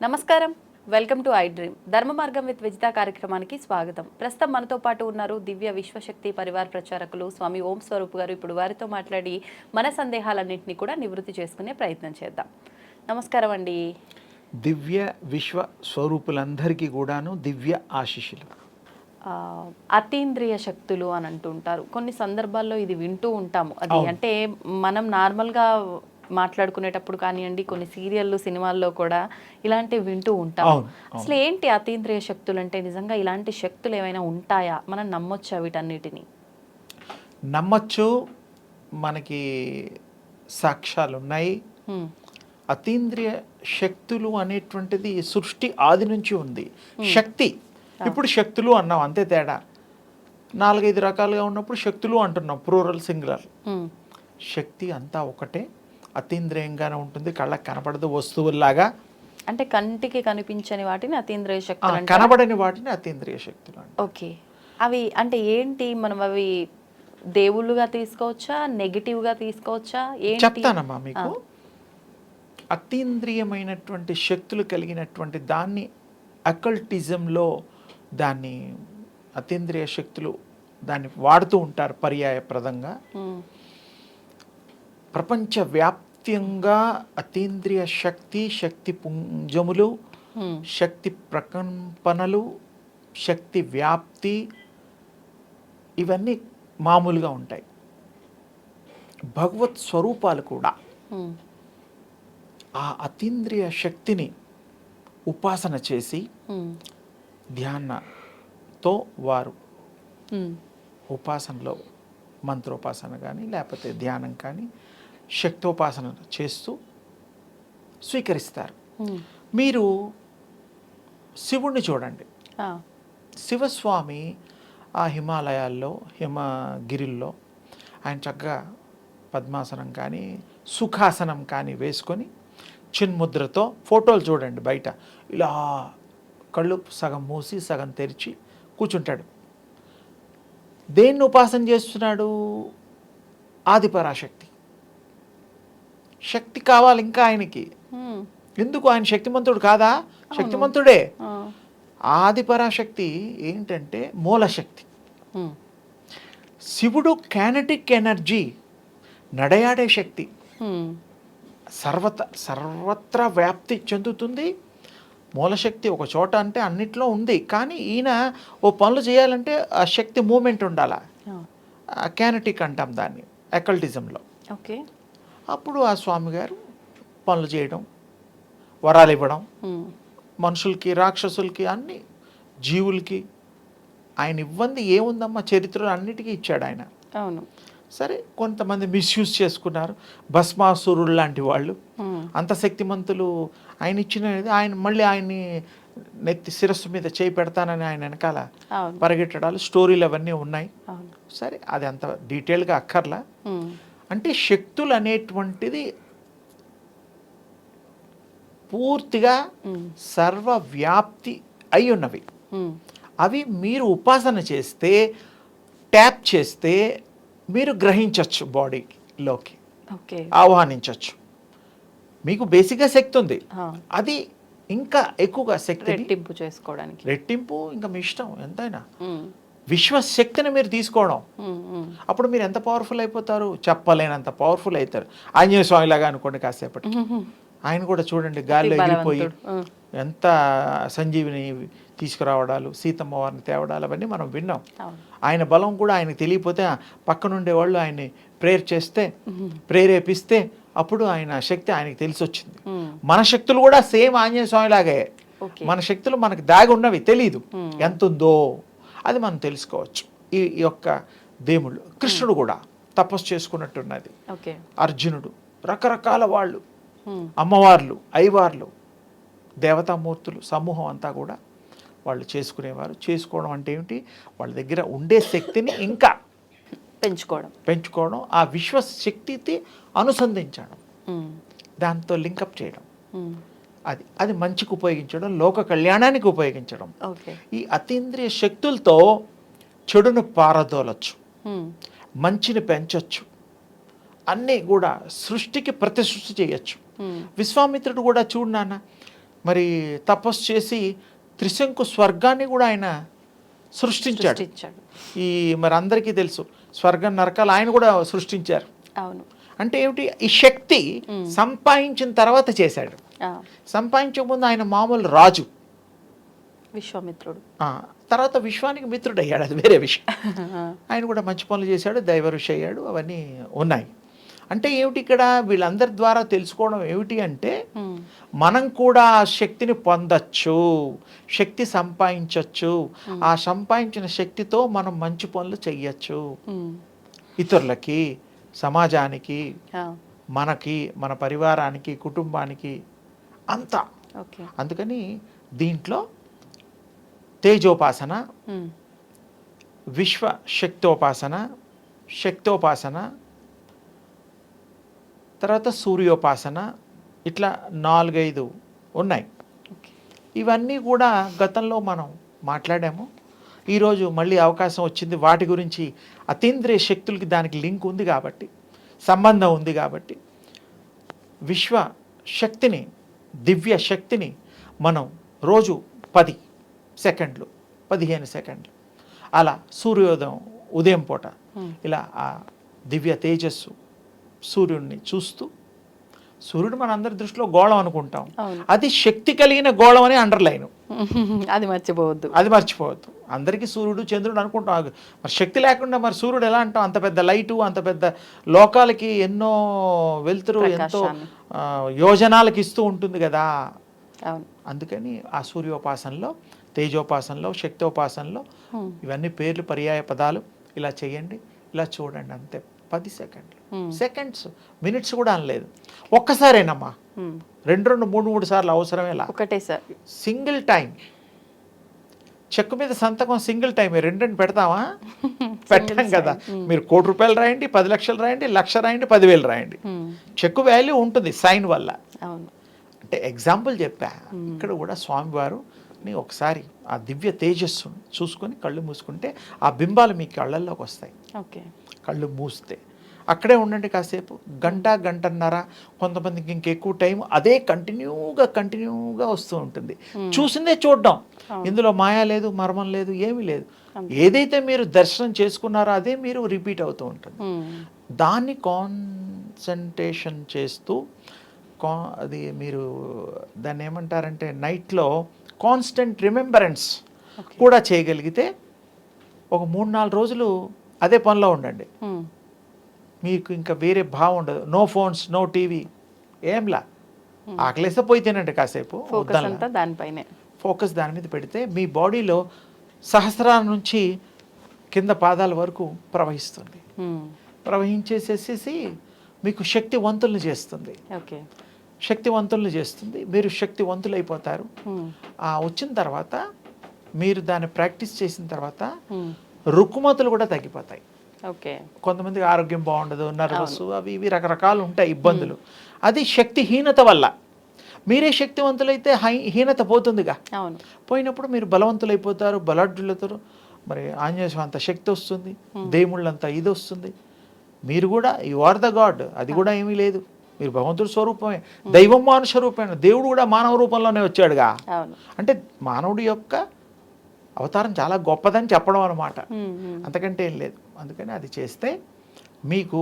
నమస్కారం, welcome to I dream. ధర్మ మార్గం విత్ విజిత కార్యక్రమానికి స్వాగతం. ప్రస్తుతం మనతో పాటు ఉన్నారు దివ్య విశ్వశక్తి పరివార్ ప్రచారకులు స్వామి ఓం స్వరూప్ గారు. ఇప్పుడు వారితో మాట్లాడి మన సందేహాలన్నింటినీ కూడా నివృత్తి చేసుకునే ప్రయత్నం చేద్దాం. నమస్కారం అండి. దివ్య విశ్వ స్వరూపులందరికీ కూడాను దివ్య ఆశీస్సులు. అతీంద్రియ శక్తులు అని అంటుంటారు. కొన్ని సందర్భాల్లో ఇది వింటూ ఉంటాము. అది అంటే మనం నార్మల్గా మాట్లాడుకునేటప్పుడు కానివ్వండి, కొన్ని సీరియళ్ళు సినిమాల్లో కూడా ఇలాంటివి వింటూ ఉంటాం. అసలు ఏంటి అతీంద్రియ శక్తులు అంటే? నిజంగా ఇలాంటి శక్తులు ఏమైనా ఉంటాయా? మనం నమ్మొచ్చా వీటన్నిటిని? నమ్మచ్చు, మనకి సాక్ష్యాలు ఉన్నాయి. అతీంద్రియ శక్తులు అనేటువంటిది సృష్టి ఆది నుంచి ఉంది. శక్తి, ఇప్పుడు శక్తులు అన్నాం, అంతే తేడా. 4-5 రకాలుగా ఉన్నప్పుడు శక్తులు అంటున్నాం, ప్లూరల్ సింగులర్. శక్తి అంతా ఒకటే, అతీంద్రియంగానే ఉంటుంది, కళ్ళకి కనపడదు వస్తువుల్లాగా. అంటే కంటికి కనిపించని వాటిని అతీంద్రియ శక్తులు, కనబడని వాటిని అతీంద్రియ శక్తులు. ఓకే, అవి అంటే ఏంటి? మనం అవి దేవుళ్ళుగా తీసుకోవచ్చా, నెగిటివ్గా తీసుకోవచ్చా? చెప్తానమ్మా మీకు. అతీంద్రియమైనటువంటి శక్తులు కలిగినటువంటి దాన్ని అకల్టిజంలో దాన్ని అతీంద్రియ శక్తులు దాన్ని వాడుతూ ఉంటారు పర్యాయప్రదంగా. ప్రపంచవ్యాప్తంగా అతీంద్రియ శక్తి, శక్తి పుంజములు, శక్తి ప్రకంపనలు, శక్తి వ్యాప్తి ఇవన్నీ మామూలుగా ఉంటాయి. భగవత్ స్వరూపాలు కూడా ఆ అతీంద్రియ శక్తిని ఉపాసన చేసి ధ్యానంతో వారు ఉపాసనలో మంత్రోపాసన కానీ లేకపోతే ధ్యానం కానీ శక్తోపాసన చేస్తూ స్వీకరిస్తారు. మీరు శివుణ్ణి చూడండి. శివస్వామి ఆ హిమాలయాల్లో, హిమగిరిల్లో ఆయన చక్కగా పద్మాసనం కానీ సుఖాసనం కానీ వేసుకొని చిన్ముద్రతో ఫోటోలు చూడండి. బయట ఇలా కళ్ళు సగం మూసి సగం తెరిచి కూర్చుంటాడు. దేన్ని ఉపాసన చేస్తున్నాడు? ఆదిపరాశక్తి. శక్తి కావాలి ఇంకా ఆయనకి. ఎందుకు? ఆయన శక్తిమంతుడు కాదా? శక్తిమంతుడే. ఆదిపరాశక్తి ఏంటంటే మూలశక్తి. శివుడు కైనెటిక్ ఎనర్జీ, నడయాడే శక్తి, సర్వత్రా వ్యాప్తి చెందుతుంది. మూలశక్తి ఒక చోట అంటే అన్నిట్లో ఉంది. కానీ ఈయన ఓ పనులు చేయాలంటే ఆ శక్తి మూమెంట్ ఉండాలా. కైనెటిక్ అంటాం దాన్ని అకల్టిజంలో. ఓకే. అప్పుడు ఆ స్వామి గారు పనులు చేయడం, వరాలు ఇవ్వడం, మనుషులకి, రాక్షసులకి, అన్ని జీవులకి. ఆయన ఇవ్వంది ఏముందమ్మా, చరిత్రలో అన్నిటికీ ఇచ్చాడు ఆయన. అవును. సరే, కొంతమంది మిస్యూజ్ చేసుకున్నారు. భస్మాసురుడు లాంటి వాళ్ళు, అంత శక్తిమంతులు. ఆయన ఇచ్చినది ఆయన మళ్ళీ ఆయన్ని నెత్తి శిరస్సు మీద చేయి పెడతానని ఆయన వెనకాల పరిగెట్టడాలు, స్టోరీలు అవన్నీ ఉన్నాయి. సరే, అది అంత డీటెయిల్గా అక్కర్లా. అంటే శక్తులు అనేటువంటిది పూర్తిగా సర్వవ్యాప్తి అయి ఉన్నవి. అవి మీరు ఉపాసన చేస్తే, ట్యాప్ చేస్తే మీరు గ్రహించవచ్చు, బాడీలోకి ఆహ్వానించవచ్చు. మీకు బేసిక్గా శక్తి ఉంది, అది ఇంకా ఎక్కువగా శక్తి రెట్టింపు చేసుకోవడానికి, రెట్టింపు ఇంకా మీ ఇష్టం ఎంతైనా. విశ్వశక్తిని మీరు తీసుకోవడం, అప్పుడు మీరు ఎంత పవర్ఫుల్ అయిపోతారు, చెప్పలేనంత పవర్ఫుల్ అవుతారు. ఆంజనేయ స్వామి లాగా అనుకోండి కాసేపటి. ఆయన కూడా చూడండి, గాలిలో ఎగిరిపోయి ఎంత సంజీవిని తీసుకురావడాలు, సీతమ్మ వారిని తేవడాలు అవన్నీ మనం విన్నాం. ఆయన బలం కూడా ఆయనకు తెలియకపోతే పక్కనుండే వాళ్ళు ఆయన్ని ప్రేయర్ చేస్తే, ప్రేరేపిస్తే అప్పుడు ఆయన శక్తి ఆయనకు తెలిసి వచ్చింది. మన శక్తులు కూడా సేమ్ ఆంజనేయ స్వామి లాగే. మన శక్తులు మనకు దాగి ఉన్నవి, తెలీదు ఎంత ఉందో, అది మనం తెలుసుకోవచ్చు. ఈ యొక్క దేవుళ్ళు, కృష్ణుడు కూడా తపస్సు చేసుకున్నట్టున్నది. అర్జునుడు, రకరకాల వాళ్ళు, అమ్మవార్లు, అయ్యవార్లు, దేవతామూర్తులు సమూహం అంతా కూడా వాళ్ళు చేసుకునేవారు. చేసుకోవడం అంటే ఏమిటి? వాళ్ళ దగ్గర ఉండే శక్తిని ఇంకా పెంచుకోవడం, ఆ విశ్వశక్తికి అనుసంధించడం, దాంతో లింకప్ చేయడం, అది మంచికి ఉపయోగించడం, లోక కళ్యాణానికి ఉపయోగించడం. ఈ అతీంద్రియ శక్తులతో చెడును పారదోలచ్చు, మంచిని పెంచవచ్చు, అన్నీ కూడా సృష్టికి ప్రతి సృష్టి చేయొచ్చు. విశ్వామిత్రుడు కూడా చూడు నాన్న, మరి తపస్సు చేసి త్రిశంకు స్వర్గాన్ని కూడా ఆయన సృష్టించాడు. సృష్టించాడు. ఈ మరి అందరికీ తెలుసు స్వర్గం నరకాలు ఆయన కూడా సృష్టించారు. అవును. అంటే ఏమిటి, ఈ శక్తి సంపాదించిన తర్వాత చేశాడు. ఆ, సంపాదించక ముందు ఆయన మామూలు రాజు, విశ్వామిత్రుడు. తర్వాత విశ్వానికి మిత్రుడు అయ్యాడు, అది వేరే విషయం. ఆయన కూడా మంచి పనులు చేశాడు, దైవ ఋషి అయ్యాడు, అవన్నీ ఉన్నాయి. అంటే ఏమిటి ఇక్కడ వీళ్ళందరి ద్వారా తెలుసుకోవడం ఏమిటి అంటే మనం కూడా ఆ శక్తిని పొందచ్చు, శక్తి సంపాదించవచ్చు. ఆ సంపాదించిన శక్తితో మనం మంచి పనులు చెయ్యొచ్చు, ఇతరులకి, సమాజానికి, మనకి, మన పరివారానికి, కుటుంబానికి అంతా. అందుకని దీంట్లో తేజోపాసన, విశ్వ శక్తోపాసన, శక్తోపాసన, తర్వాత సూర్యోపాసన, ఇట్లా 4-5 ఉన్నాయి. ఇవన్నీ కూడా గతంలో మనం మాట్లాడాము. ఈరోజు మళ్ళీ అవకాశం వచ్చింది వాటి గురించి. అతీంద్రియ శక్తులకి దానికి లింక్ ఉంది కాబట్టి, సంబంధం ఉంది కాబట్టి, విశ్వ శక్తిని, దివ్య శక్తిని మనం రోజు 10 సెకండ్లు, 15 సెకండ్లు అలా సూర్యోదయం, ఉదయం పూట ఇలా ఆ దివ్య తేజస్సు సూర్యుడిని చూస్తూ, సూర్యుడు మన అందరి దృష్టిలో గోళం అనుకుంటాం, అది శక్తి కలిగిన గోళం అని అండర్లైన్, అది మర్చిపోవద్దు, అది మర్చిపోవద్దు. అందరికీ సూర్యుడు చంద్రుడు అనుకుంటాం, మరి శక్తి లేకుండా మరి సూర్యుడు ఎలా అంటాం? అంత పెద్ద లైటు, అంత పెద్ద లోకాలకి ఎన్నో వెలుతురు, ఎంతో యోజనాలకు ఇస్తూ ఉంటుంది కదా. అందుకని ఆ సూర్యోపాసనలో, తేజోపాసనలో, శక్తోపాసనలో ఇవన్నీ పేర్లు, పర్యాయ పదాలు. ఇలా చేయండి, ఇలా చూడండి, అంతే. 10 సెకండ్లు, సెకండ్స్, మినిట్స్ కూడా అనలేదు. ఒక్కసారేనమ్మా, 2, 3 సార్లు అవసరమే. ఒకటే సార్, సింగిల్ టైం. చెక్కు మీద సంతకం సింగిల్ టైం. 2 పెడతామా? పెట్టాం కదా. మీరు 1 కోటి రూపాయలు రాయండి, 10 లక్షలు రాయండి, 1,00,000 రాయండి, 10,000 రాయండి, చెక్కు వాల్యూ ఉంటుంది సైన్ వల్ల. అంటే ఎగ్జాంపుల్ చెప్పా. ఇక్కడ కూడా స్వామివారిని ఒకసారి ఆ దివ్య తేజస్సును చూసుకొని కళ్ళు మూసుకుంటే ఆ బింబాలు మీ కళ్ళల్లోకి వస్తాయి. కళ్ళు మూస్తే అక్కడే ఉండండి కాసేపు, గంటన్నర, కొంతమందికి ఇంకెక్కువ టైం అదే కంటిన్యూగా వస్తూ ఉంటుంది. చూసిందే చూడడం, ఇందులో మాయా లేదు, మర్మం లేదు, ఏమీ లేదు. ఏదైతే మీరు దర్శనం చేసుకున్నారో అదే మీరు రిపీట్ అవుతూ ఉంటుంది. దాన్ని కాన్సన్ట్రేషన్ చేస్తూ, అది మీరు దాన్ని ఏమంటారంటే నైట్లో కాన్స్టెంట్ రిమెంబరెన్స్ కూడా చేయగలిగితే ఒక 3-4 రోజులు అదే పనిలో ఉండండి. మీకు ఇంకా వేరే భావం ఉండదు. నో ఫోన్స్, నో టీవీ, ఏంలా. ఆకలేస్తే పోయి తినండి కాసేపు, ఫోకస్ దాని మీద పెడితే మీ బాడీలో సహస్రాల నుంచి కింద పాదాల వరకు ప్రవహిస్తుంది. ప్రవహించేసేసి మీకు శక్తివంతులను చేస్తుంది. శక్తివంతులను చేస్తుంది, మీరు శక్తివంతులు అయిపోతారు. వచ్చిన తర్వాత మీరు దాన్ని ప్రాక్టీస్ చేసిన తర్వాత రుక్కుమతులు కూడా తగ్గిపోతాయి. కొంతమందికి ఆరోగ్యం బాగుండదు, నర్వస్, అవి ఇవి రకరకాలు ఉంటాయి ఇబ్బందులు. అది శక్తిహీనత వల్ల. మీరే శక్తివంతులైతే హీనత పోతుందిగా. పోయినప్పుడు మీరు బలవంతులైపోతారు, బలాఢ్యులవుతారు. మరి ఆంజనేయ స్వామి అంత శక్తి వస్తుంది, దేవుళ్ళంతా ఇది వస్తుంది. మీరు కూడా యు ఆర్ ద గాడ్, అది కూడా ఏమీ లేదు. మీరు భగవంతుడి స్వరూపమే, దైవం మానుష రూపమైన, దేవుడు కూడా మానవ రూపంలోనే వచ్చాడుగా. అంటే మానవుడి యొక్క అవతారం చాలా గొప్పదని చెప్పడం అన్నమాట, అంతకంటే ఏం లేదు. అందుకని అది చేస్తే మీకు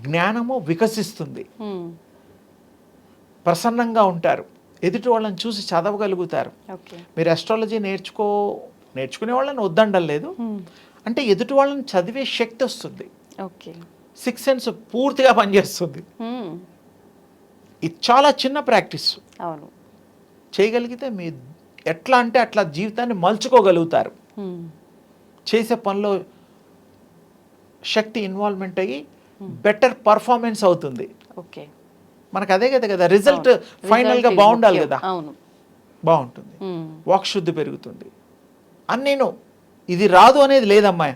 జ్ఞానము వికసిస్తుంది, ప్రసన్నంగా ఉంటారు, ఎదుటి వాళ్ళని చూసి చదవగలుగుతారు. మీరు అస్ట్రాలజీ నేర్చుకునే వాళ్ళని వద్దండం లేదు, అంటే ఎదుటి వాళ్ళని చదివే శక్తి వస్తుంది. 6 సెన్స్ పూర్తిగా పనిచేస్తుంది. ఇది చాలా చిన్న ప్రాక్టీస్. చేయగలిగితే మీ ఎట్లా అంటే అట్లా జీవితాన్ని మలుచుకోగలుగుతారు. చేసే పనిలో శక్తి ఇన్వాల్వ్మెంట్ అయ్యి బెటర్ పర్ఫార్మెన్స్ అవుతుంది. మనకు అదే కదా రిజల్ట్ ఫైనల్గా బాగుండాలి కదా, బాగుంటుంది, వాక్శుద్ధి పెరుగుతుంది. అన్నీను ఇది రాదు అనేది లేదమ్మా.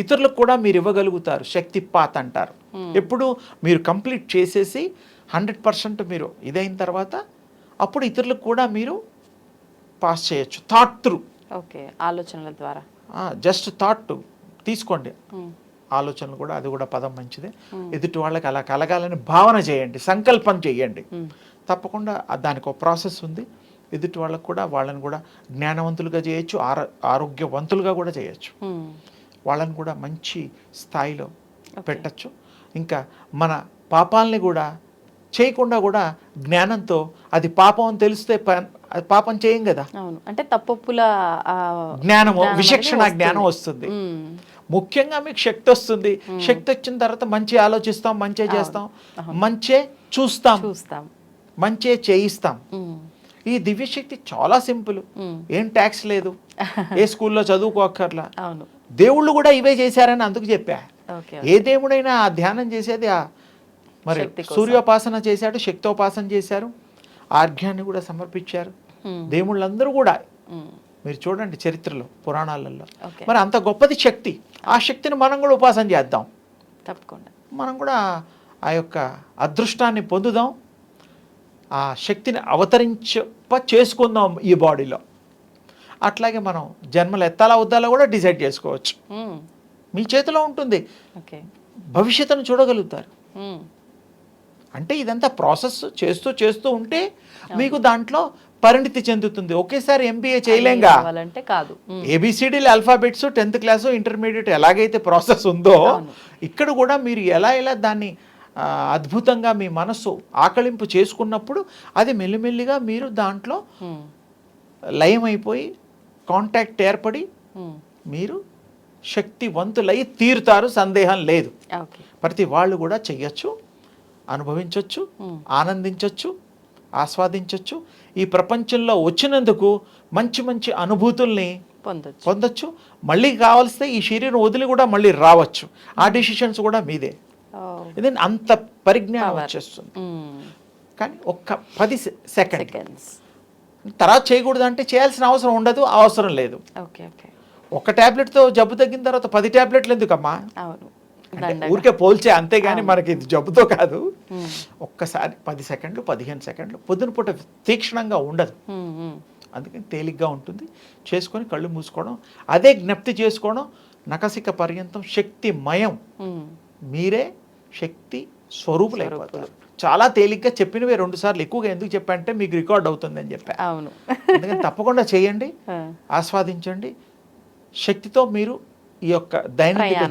ఇతరులకు కూడా మీరు ఇవ్వగలుగుతారు. శక్తిపాత్ అంటారు. ఎప్పుడు మీరు కంప్లీట్ చేసేసి 100% మీరు ఇదైన తర్వాత అప్పుడు ఇతరులకు కూడా మీరు పాస్ చేయొచ్చు. థాట్ త్రూ, ఆలోచనల ద్వారా, జస్ట్ థాట్ తీసుకోండి. ఆలోచనలు కూడా, అది కూడా పదం మంచిదే. ఎదుటి వాళ్ళకి అలా కలగాలని భావన చేయండి, సంకల్పం చేయండి. తప్పకుండా దానికి ఒక ప్రాసెస్ ఉంది. ఎదుటి వాళ్ళకు కూడా వాళ్ళని కూడా జ్ఞానవంతులుగా చేయొచ్చు, ఆరోగ్యవంతులుగా కూడా చేయొచ్చు. వాళ్ళని కూడా మంచి స్థాయిలో పెట్టచ్చు. ఇంకా మన పాపాలని కూడా చేయకుండా కూడా జ్ఞానంతో, అది పాపం అని తెలిస్తే అది పాపం చేయం కదా, అవును, అంటే తప్పొప్పుల జ్ఞానము, విచక్షణ జ్ఞానం వస్తుంది. ముఖ్యంగా మీకు శక్తి వస్తుంది. శక్తి వచ్చిన తర్వాత మంచి ఆలోచిస్తాం, మంచి చేస్తాం, మంచే చూస్తాం, మంచే చేయిస్తాం. ఈ దివ్యశక్తి చాలా సింపుల్, ఏం ట్యాక్స్ లేదు, ఏ స్కూల్లో చదువుకోక్కర్లా. దేవుళ్ళు కూడా ఇవే చేశారని అందుకు చెప్పా. ఏ దేవుడైనా ఆ ధ్యానం చేసేది మరి సూర్యోపాసన చేశాడు, శక్తోపాసన చేశారు, ఆర్ఘ్యాన్ని కూడా సమర్పించారు. దేవుళ్ళందరూ కూడా మీరు చూడండి చరిత్రలో, పురాణాలలో. మరి అంత గొప్పది శక్తి. ఆ శక్తిని మనం కూడా ఉపాసన చేద్దాం, తప్పకుండా మనం కూడా ఆ యొక్క అదృష్టాన్ని పొందుదాం, ఆ శక్తిని చేసుకుందాం ఈ బాడీలో. అట్లాగే మనం జన్మలు ఎత్తాలా వద్దాలా కూడా డిసైడ్ చేసుకోవచ్చు. మీ చేతిలో ఉంటుంది, భవిష్యత్తును చూడగలుగుతారు. అంటే ఇదంతా ప్రాసెస్ చేస్తూ ఉంటే మీకు దాంట్లో పరిణితి చెందుతుంది. ఒకేసారి MBA చేయలేంగా, కాదు. ABCDలు ఆల్ఫాబెట్స్ 10th క్లాస్ ఇంటర్మీడియట్ ఎలాగైతే ప్రాసెస్ ఉందో, ఇక్కడ కూడా మీరు ఎలా దాన్ని అద్భుతంగా మీ మనస్సు ఆకలింపు చేసుకున్నప్పుడు అది మెల్లిమెల్లిగా మీరు దాంట్లో లయమైపోయి కాంటాక్ట్ ఏర్పడి మీరు శక్తివంతులై తీరుతారు, సందేహం లేదు. ప్రతి వాళ్ళు కూడా చెయ్యొచ్చు, అనుభవించవచ్చు, ఆనందించవచ్చు, ఆస్వాదించవచ్చు. ఈ ప్రపంచంలో వచ్చినందుకు మంచి మంచి అనుభూతుల్ని పొందొచ్చు. మళ్ళీ కావాల్స్తే ఈ శరీరం వదిలి కూడా మళ్ళీ రావచ్చు. ఆ డిసిషన్స్ కూడా మీదే. ఇది అంత పరిజ్ఞానం వచ్చేస్తుంది. కానీ ఒక్క 10 సెకండ్స్ తర్వాత చేయకూడదు అంటే చేయాల్సిన అవసరం ఉండదు, అవసరం లేదు. ఒక ట్యాబ్లెట్తో జబ్బు తగ్గిన తర్వాత 10 ట్యాబ్లెట్లు ఎందుకమ్మా? ఊరికే పోల్చే, అంతేగాని మనకి ఇది జబ్బుతో కాదు. ఒక్కసారి 10 సెకండ్లు 15 సెకండ్లు పొద్దున పూట తీక్షణంగా ఉండదు, అందుకని తేలిగ్గా ఉంటుంది. చేసుకొని కళ్ళు మూసుకోవడం, అదే జ్ఞప్తి చేసుకోవడం, నకసిక పర్యంతం శక్తిమయం. మీరే శక్తి స్వరూపులు అయిపోతారు. చాలా తేలిగ్గా చెప్పినవే 2 సార్లు ఎక్కువగా ఎందుకు చెప్పంటే మీకు రికార్డ్ అవుతుంది అని చెప్పా. అందుకని తప్పకుండా చేయండి, ఆస్వాదించండి. శక్తితో మీరు ఈ యొక్క దైనందిక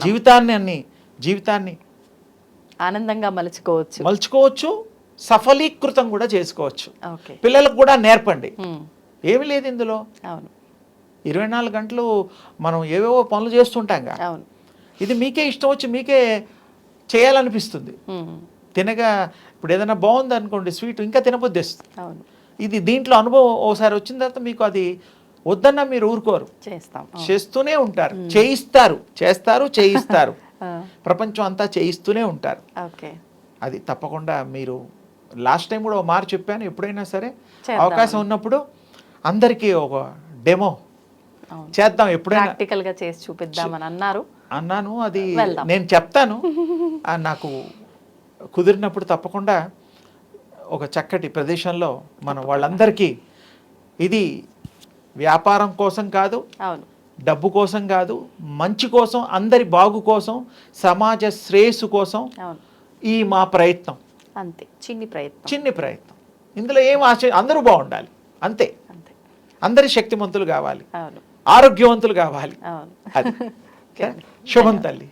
జీవితాన్ని ఆనందంగా మలుచుకోవచ్చు, సఫలీకృతం కూడా చేసుకోవచ్చు. పిల్లలకు కూడా నేర్పండి. ఏమి లేదు ఇందులో, 24 గంటలు మనం ఏవేవో పనులు చేస్తుంటాంగా. ఇది మీకే ఇష్టం వచ్చి మీకే చేయాలనిపిస్తుంది. తినగా ఇప్పుడు ఏదైనా బాగుంది అనుకోండి స్వీట్, ఇంకా తినబుద్ధిస్తుంది. ఇది దీంట్లో అనుభవం ఓసారి వచ్చిన తర్వాత మీకు అది వద్దన్నా మీరు ఊరుకోరు, చేస్తూనే ఉంటారు, చేయిస్తారు. ప్రపంచం అంతా చేయిస్తూనే ఉంటారు. అది తప్పకుండా మీరు లాస్ట్ టైం కూడా మాట చెప్పాను, ఎప్పుడైనా సరే అవకాశం ఉన్నప్పుడు అందరికీ ఒక డెమో చేద్దాం, ఎప్పుడైనా ప్రాక్టికల్గా చేసి చూపిద్దామని అన్నాను. అది నేను చెప్తాను, నాకు కుదిరినప్పుడు తప్పకుండా ఒక చక్కటి ప్రదేశంలో మనం వాళ్ళందరికీ, ఇది వ్యాపారం కోసం కాదు, డబ్బు కోసం కాదు, మంచి కోసం, అందరి బాగు కోసం, సమాజ శ్రేయస్సు కోసం ఈ మా ప్రయత్నం. అంతే, చిన్ని ప్రయత్నం. ఇందులో ఏం అందరూ బాగుండాలి, అంతే. అందరి శక్తిమంతులు కావాలి, ఆరోగ్యవంతులు కావాలి. అది శుభం తల్లి.